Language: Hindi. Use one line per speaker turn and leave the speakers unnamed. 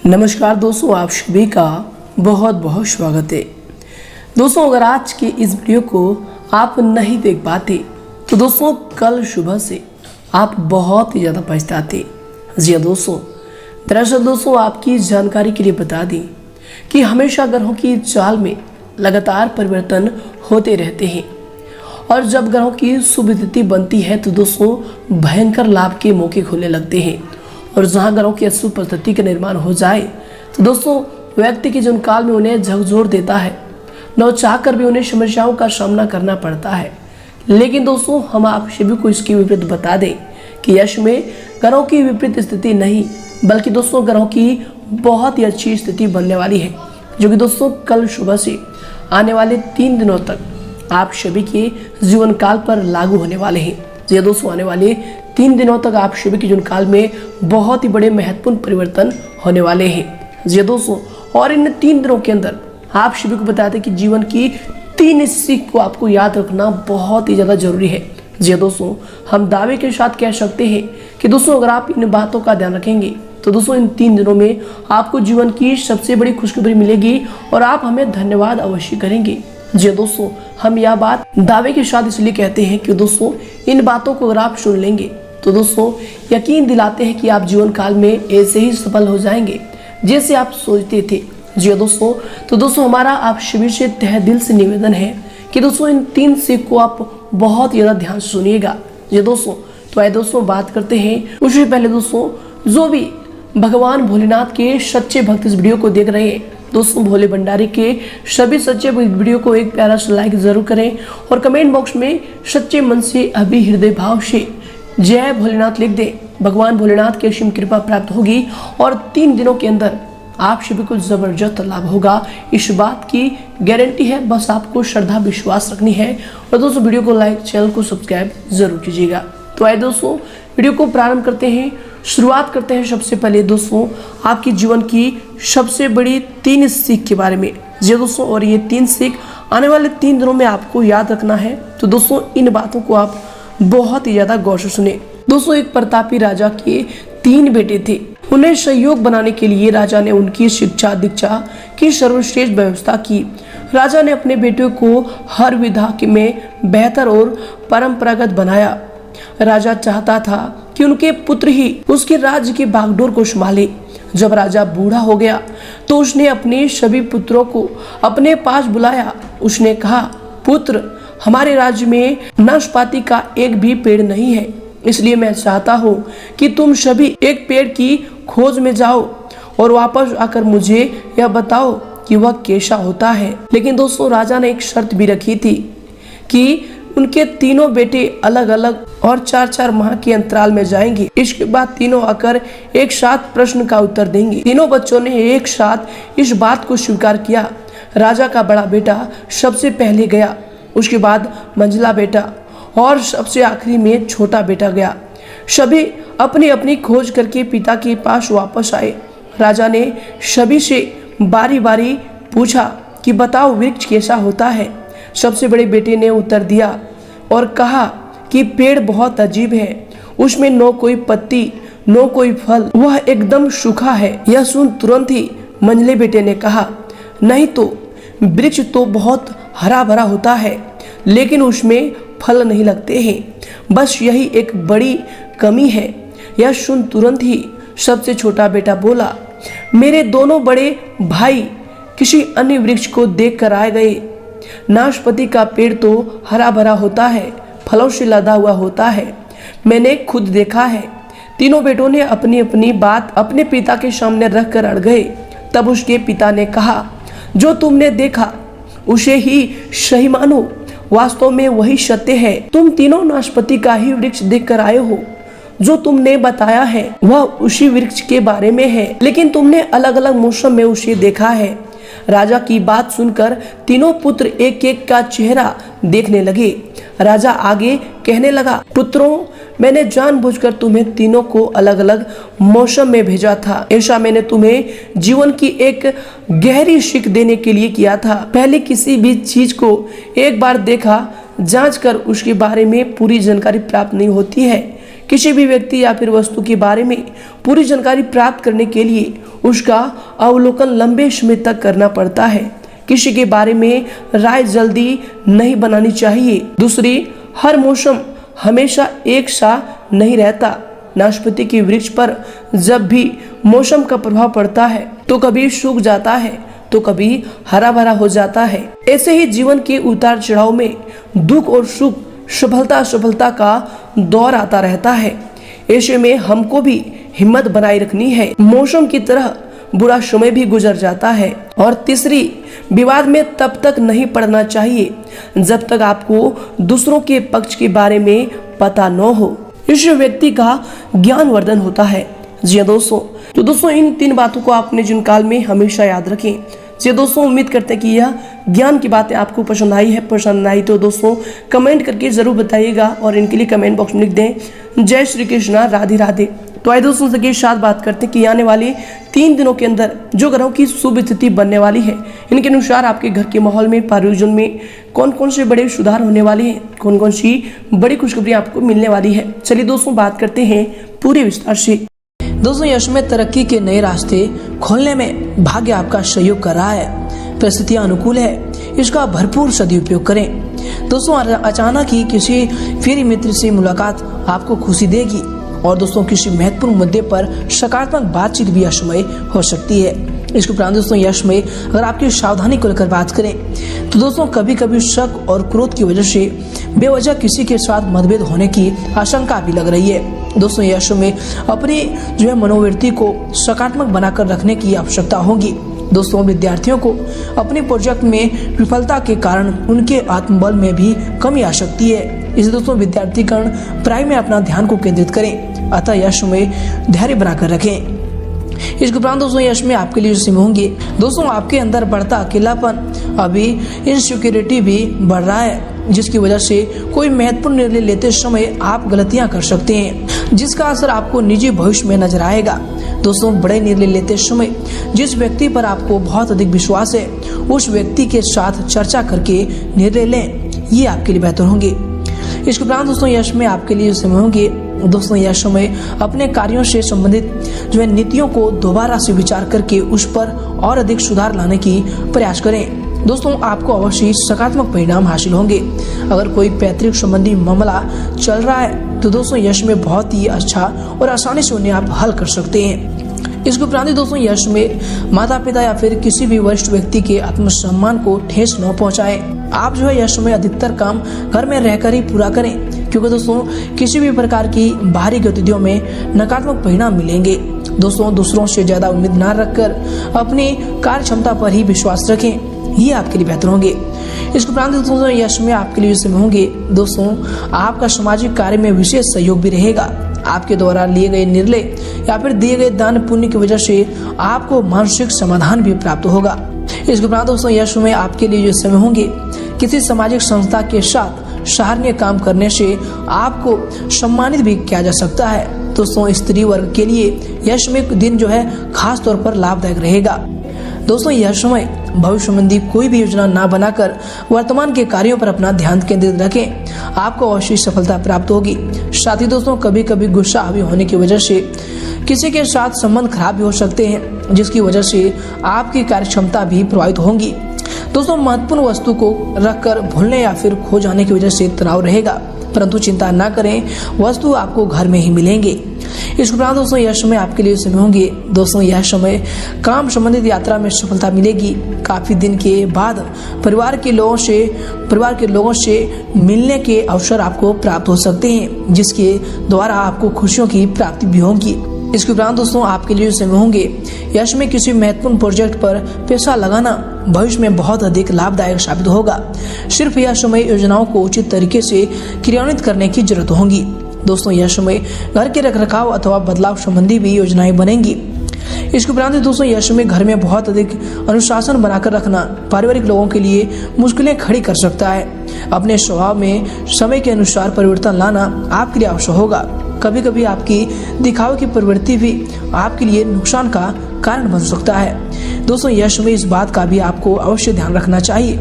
नमस्कार दोस्तों, आप सभी का बहुत बहुत स्वागत है। दोस्तों, अगर आज के इस वीडियो को आप नहीं देख पाते तो दोस्तों कल सुबह से आप बहुत ही ज़्यादा पछताते। जी हाँ दोस्तों, दरअसल दोस्तों आपकी जानकारी के लिए बता दें कि हमेशा ग्रहों की चाल में लगातार परिवर्तन होते रहते हैं और जब ग्रहों की शुभ तिथि बनती है तो दोस्तों भयंकर लाभ के मौके खुलने लगते हैं। और जहां ग्रहों की अशुभ परिस्थिति का निर्माण हो जाए तो दोस्तों व्यक्ति के जीवन काल में उन्हें झकझोर देता है, न चाह कर भी उन्हें समस्याओं का सामना करना पड़ता है। लेकिन दोस्तों हम आप सभी को इसके विपरीत बता दें कि यश में ग्रहों की विपरीत स्थिति नहीं बल्कि दोस्तों ग्रहों की बहुत ही अच्छी स्थिति बनने वाली है, जो कि दोस्तों कल सुबह से आने वाले 3 दिनों तक आप सभी के जीवन काल पर लागू होने वाले हैं। ये दोस्तों आने वाले 3 दिनों तक आप सभी के जीवन काल में बहुत ही बड़े महत्वपूर्ण परिवर्तन होने वाले हैं। जी दोस्तों, और इन 3 दिनों के अंदर आप सभी को बताते हैं कि जीवन की 3 सीख को आपको याद रखना बहुत ही ज़्यादा जरूरी है। जी दोस्तों, हम दावे के साथ कह सकते हैं कि दोस्तों अगर आप इन बातों का ध्यान रखेंगे तो दोस्तों इन 3 दिनों में आपको जीवन की सबसे बड़ी खुशखबरी मिलेगी और आप हमें धन्यवाद अवश्य करेंगे। जी दोस्तों, हम यह बात दावे के साथ इसलिए कहते हैं कि दोस्तों इन बातों को अगर आप सुन लेंगे तो दोस्तों यकीन दिलाते हैं कि आप जीवन काल में ऐसे ही सफल हो जाएंगे जैसे आप सोचते थे। जी दोस्तों, तो दोस्तों हमारा आप सभी से तहे दिल से निवेदन है कि दोस्तों इन 3 सीख को आप बहुत ज़्यादा ध्यान से सुनिएगा। जी दोस्तों, तो आइए दोस्तों बात करते हैं। उससे पहले दोस्तों जो भी भगवान भोलेनाथ के सच्चे भक्त इस वीडियो को देख रहे हैं दोस्तों, भोले भंडारी के सभी सच्चे वीडियो को एक प्यारा सा लाइक जरूर करें और कमेंट बॉक्स में सच्चे मन से अभी हृदय भाव से जय भोलेनाथ लिख दें। भगवान भोलेनाथ की असीम कृपा प्राप्त होगी और 3 दिनों के अंदर आप सभी को जबरदस्त लाभ होगा, इस बात की गारंटी है। बस आपको श्रद्धा विश्वास रखनी है और दोस्तों वीडियो को लाइक, चैनल को सब्सक्राइब जरूर कीजिएगा। तो आइए दोस्तों वीडियो को प्रारंभ करते हैं। शुरुआत करते हैं सबसे पहले दोस्तों आपके जीवन की सबसे बड़ी 3 सीख के बारे में। जी दोस्तों, और ये 3 सीख आने वाले 3 दिनों में आपको याद रखना है। तो दोस्तों इन बातों को आप बहुत ही ज्यादा गौर से सुने। दोस्तों एक प्रतापी राजा के 3 बेटे थे। उन्हें सहयोग बनाने के लिए राजा ने उनकी शिक्षा दीक्षा की सर्वश्रेष्ठ व्यवस्था की। राजा ने अपने बेटों को हर विधा में बेहतर और परंपरागत बनाया। राजा चाहता था कि उनके पुत्र ही उसके राज्य की बागडोर को संभाले। जब राजा बूढ़ा हो गया तो उसने अपने सभी पुत्रों को अपने पास बुलाया। उसने कहा, पुत्र, हमारे राज्य में नाशपाती का एक भी पेड़ नहीं है, इसलिए मैं चाहता हूँ कि तुम सभी एक पेड़ की खोज में जाओ और वापस आकर मुझे यह बताओ कि वह कैसा होता है। लेकिन दोस्तों राजा ने एक शर्त भी रखी थी कि उनके तीनों बेटे अलग अलग और 4-4 माह के अंतराल में जाएंगे। इसके बाद तीनों आकर एक साथ प्रश्न का उत्तर देंगे। तीनों बच्चों ने एक साथ इस बात को स्वीकार किया। राजा का बड़ा बेटा सबसे पहले गया, उसके बाद मंझला बेटा और सबसे आखिरी में छोटा बेटा गया। सभी अपनी अपनी खोज करके पिता के पास वापस आए। राजा ने सभी से बारी बारी पूछा कि बताओ वृक्ष कैसा होता है। सबसे बड़े बेटे ने उत्तर दिया और कहा कि पेड़ बहुत अजीब है, उसमें न कोई पत्ती न कोई फल, वह एकदम सूखा है। यह सुन तुरंत ही मंझले बेटे ने कहा, नहीं तो वृक्ष तो बहुत हरा भरा होता है लेकिन उसमें फल नहीं लगते हैं, बस यही एक बड़ी कमी है। यह सुन तुरंत ही सबसे छोटा बेटा बोला, मेरे दोनों बड़े भाई किसी अन्य वृक्ष को देख कर आ गए। नाशपाती का पेड़ तो हरा भरा होता है, फलों से लदा हुआ होता है, मैंने खुद देखा है। तीनों बेटों ने अपनी अपनी बात अपने पिता के सामने रख कर अड़ गए। तब उसके पिता ने कहा, जो तुमने देखा उसे ही सही मानो, वास्तव में वही सत्य है। तुम तीनों नाशपाती का ही वृक्ष देख कर आए हो। जो तुमने बताया है वह उसी वृक्ष के बारे में है, लेकिन तुमने अलग अलग मौसम में उसे देखा है। राजा की बात सुनकर तीनों पुत्र एक एक का चेहरा देखने लगे। राजा आगे कहने लगा, पुत्रों, मैंने जानबूझकर तुम्हें तीनों को अलग अलग मौसम में भेजा था। ऐसा मैंने तुम्हें जीवन की एक गहरी सीख देने के लिए किया था। पहले किसी भी चीज को एक बार देखा जांच कर उसके बारे में पूरी जानकारी प्राप्त नहीं होती है, किसी भी व्यक्ति या फिर वस्तु के बारे में पूरी जानकारी प्राप्त करने के लिए उसका अवलोकन लंबे समय तक करना पड़ता है। किसी के बारे में राय जल्दी नहीं बनानी चाहिए। दूसरी, हर मौसम हमेशा एक सा नहीं रहता। नाशपाती के वृक्ष पर जब भी मौसम का प्रभाव पड़ता है तो कभी सूख जाता है तो कभी हरा भरा हो जाता है। ऐसे ही जीवन के उतार चढ़ाव में दुख और सुख, सफलता का दौर आता रहता है। ऐसे में हमको भी हिम्मत बनाए रखनी है। मौसम की तरह बुरा समय भी गुजर जाता है। और तीसरी, विवाद में तब तक नहीं पड़ना चाहिए जब तक आपको दूसरों के पक्ष के बारे में पता न हो। इस व्यक्ति का ज्ञानवर्धन होता है। जी दोस्तों, तो दोस्तों इन 3 बातों को आपने जीवन काल में हमेशा याद रखें। जी दोस्तों, उम्मीद करते हैं कि यह ज्ञान की बातें आपको पसंद आई है। पसंद आई तो दोस्तों कमेंट करके जरूर बताइएगा और इनके लिए कमेंट बॉक्स में लिख दें जय श्री कृष्णा, राधे राधे। तो आइए दोस्तों के साथ बात करते हैं कि आने वाले 3 दिनों के अंदर जो ग्रहों की शुभ स्थिति बनने वाली है, इनके अनुसार आपके घर के माहौल में, परिवार में कौन कौन से बड़े सुधार होने वाले हैं, कौन कौन सी बड़ी खुशखबरी आपको मिलने वाली है। चलिए दोस्तों बात करते हैं पूरे विस्तार से। दोस्तों, यश में तरक्की के नए रास्ते खोलने में भाग्य आपका सहयोग कर रहा है। परिस्थितियां अनुकूल है, इसका भरपूर सदुपयोग करें। दोस्तों, अचानक ही किसी प्रिय मित्र से मुलाकात आपको खुशी देगी और दोस्तों किसी महत्वपूर्ण मुद्दे पर सकारात्मक बातचीत भी यश में हो सकती है। इसके उपरांत दोस्तों यश में अगर आपकी सावधानी को लेकर बात करें तो दोस्तों कभी कभी शक और क्रोध की वजह से बेवजह किसी के साथ मतभेद होने की आशंका भी लग रही है। दोस्तों यश में अपनी जो है मनोवृत्ति को सकारात्मक बनाकर रखने की आवश्यकता होगी। दोस्तों, विद्यार्थियों को अपने प्रोजेक्ट में विफलता के कारण उनके आत्मबल में भी कमी आ सकती है। इसलिए दोस्तों विद्यार्थीगण पढ़ाई में अपना ध्यान को केंद्रित करें, अतः यश में धैर्य बनाकर रखें। इसके उपरांत दोस्तों यश में आपके लिए सीम होंगे। दोस्तों, आपके अंदर बढ़ता अकेलापन, अभी इनसिक्योरिटी भी बढ़ रहा है, जिसकी वजह से कोई महत्वपूर्ण निर्णय लेते समय आप गलतियां कर सकते हैं, जिसका असर आपको निजी भविष्य में नजर आएगा। दोस्तों, बड़े निर्णय लेते समय जिस व्यक्ति पर आपको बहुत अधिक विश्वास है उस व्यक्ति के साथ चर्चा करके निर्णय लें, ये आपके लिए बेहतर होंगे। इसके उपरांत दोस्तों यश में आपके लिए समय होंगे। दोस्तों, यश में अपने कार्यों से संबंधित जो है नीतियों को दोबारा से विचार करके उस पर और अधिक सुधार लाने की प्रयास करें। दोस्तों, आपको अवश्य सकारात्मक परिणाम हासिल होंगे। अगर कोई पैतृक संबंधी मामला चल रहा है तो दोस्तों यश में बहुत ही अच्छा और आसानी से उन्हें आप हल कर सकते हैं। इसके उपरांत दोस्तों यश में माता पिता या फिर किसी भी वरिष्ठ व्यक्ति के आत्मसम्मान को ठेस न पहुंचाएं। आप जो है यश में अधिकतर काम घर में रहकर ही पूरा करें, क्योंकि दोस्तों किसी भी प्रकार की बाहरी गतिविधियों में नकारात्मक परिणाम मिलेंगे। दोस्तों, दूसरों से ज्यादा उम्मीद न रखकर अपनी कार्य क्षमता पर ही विश्वास रखें, ये आपके लिए बेहतर होंगे। इसके उपरांत दोस्तों यश में आपके लिए समय होंगे। दोस्तों, आपका सामाजिक कार्य में विशेष सहयोग भी रहेगा। आपके द्वारा लिए गए निर्णय या फिर दिए गए दान पुण्य की वजह से आपको मानसिक समाधान भी प्राप्त होगा। इसके उपरांत दोस्तों यश में आपके लिए जो समय होंगे, किसी सामाजिक संस्था के साथ सराहनीय काम करने से आपको सम्मानित भी किया जा सकता है। दोस्तों, स्त्री वर्ग के लिए यश में दिन जो है खास तौर पर लाभदायक रहेगा। दोस्तों, यह समय भविष्य संबंधी कोई भी योजना ना बनाकर वर्तमान के कार्यों पर अपना ध्यान केंद्रित रखें, आपको अवश्य सफलता प्राप्त होगी। साथ ही दोस्तों कभी कभी गुस्सा हावी होने की वजह से किसी के साथ संबंध खराब भी हो सकते हैं, जिसकी वजह से आपकी कार्य क्षमता भी प्रभावित होंगी। दोस्तों, महत्वपूर्ण वस्तु को रखकर भूलने या फिर खो जाने की वजह से तनाव रहेगा, परंतु चिंता न करें, वस्तु आपको घर में ही मिलेंगे। इस उपरांत दोस्तों यह समय आपके लिए समय होंगे। दोस्तों, यह समय काम संबंधित यात्रा में सफलता मिलेगी। काफी दिन के बाद परिवार के लोगों से मिलने के अवसर आपको प्राप्त हो सकते हैं, जिसके द्वारा आपको खुशियों की प्राप्ति भी होगी। इसके उपरांत दोस्तों आपके लिए समय होंगे। यश में किसी महत्वपूर्ण प्रोजेक्ट पर पैसा लगाना भविष्य में बहुत अधिक लाभदायक साबित होगा। सिर्फ यह समय योजनाओं को उचित तरीके से क्रियान्वित करने की जरूरत होगी। दोस्तों, यह समय घर के रखरखाव अथवा बदलाव संबंधी भी योजनाएं बनेंगी। इसके उपरांत दोस्तों यश में घर में बहुत अधिक अनुशासन बनाकर रखना पारिवारिक लोगों के लिए मुश्किलें खड़ी कर सकता है। अपने स्वभाव में समय के अनुसार परिवर्तन लाना आपके लिए आवश्यक होगा। कभी कभी आपकी दिखावे की प्रवृत्ति भी आपके लिए नुकसान का कारण बन सकता है। दोस्तों, यश में इस बात का भी आपको अवश्य ध्यान रखना चाहिए।